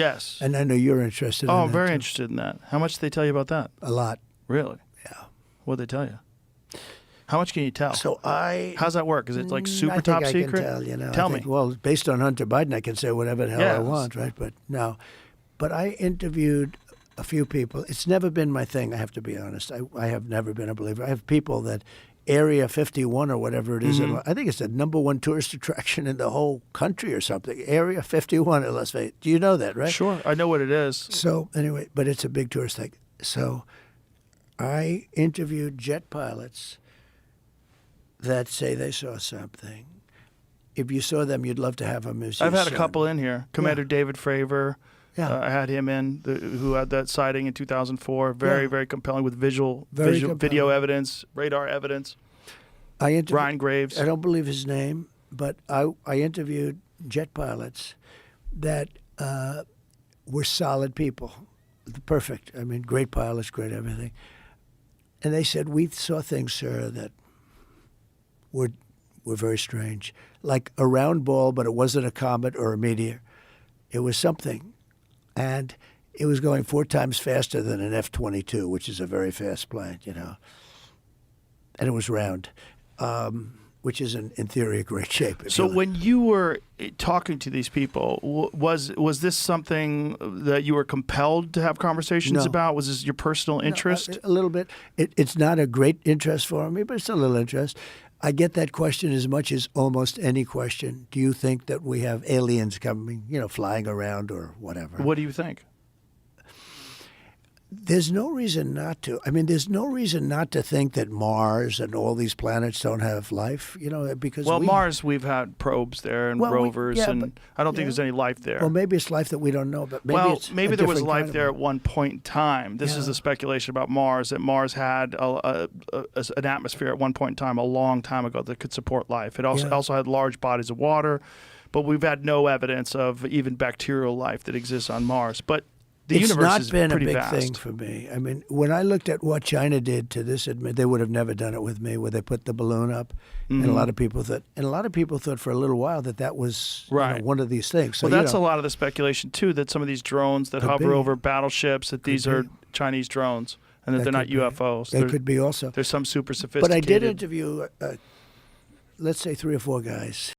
Yes. And I know you're interested in that. Oh, I'm very too. interested in that. How much did they tell you about that? A lot. Really? Yeah. What'd they tell you? How much can you tell? So How's that work? Is it like super I think top I secret? Can tell, you know. Tell I think, me. Well, based on Hunter Biden, I can say whatever the hell I Yes. want, right? But no. But I interviewed a few people. It's never been my thing, I have to be honest. I have never been a believer. I have people that Area 51 or whatever it is. I think it's the #1 tourist attraction in the whole country or something. Area 51 in Las Vegas. Do you know that, right? Sure. I know what it is. So anyway, but it's a big tourist thing. So I interviewed jet pilots that say they saw something. If you saw them, you'd love to have them as your I've had a son. couple in here. Commander David Fravor. Yeah. I had him in, who had that sighting in 2004. Very, Yeah. very compelling with video compelling. evidence, radar evidence. I interviewed, Ryan Graves. I don't believe his name, but I interviewed jet pilots that were solid people. Perfect. I mean, great pilots, great everything. And they said, we saw things, sir, that were very strange. Like a round ball, but it wasn't a comet or a meteor. It was something. And it was going 4 times faster than an F-22, which is a very fast plane, you know. And it was round, which is, in theory, a great shape. So when you were talking to these people, was this something that you were compelled to have conversations about? Was this your personal interest? No, a little bit. It's not a great interest for me, but it's a little interest. I get that question as much as almost any question. Do you think that we have aliens coming, you know, flying around or whatever? What do you think? There's no reason not to. I mean, there's no reason not to think that Mars and all these planets don't have life, you know, because Mars, we've had probes there and rovers, and I don't think there's any life there. Well, maybe it's life that we don't know, but maybe there was life there at one point in time. This is a speculation about Mars, that Mars had an atmosphere at one point in time, a long time ago, that could support life. It also had large bodies of water, but we've had no evidence of even bacterial life that exists on Mars. But the universe is pretty vast. It's not been a big thing for me. I mean, when I looked at what China did to this, they would have never done it with me, where they put the balloon up, and a lot of people thought, for a little while that was one of these things. So, well, that's a lot of the speculation too, that some of these drones that hover over battleships, that these are Chinese drones, and that they're not UFOs. They could be also. There's some super sophisticated. But I did interview, let's say, 3 or 4 guys.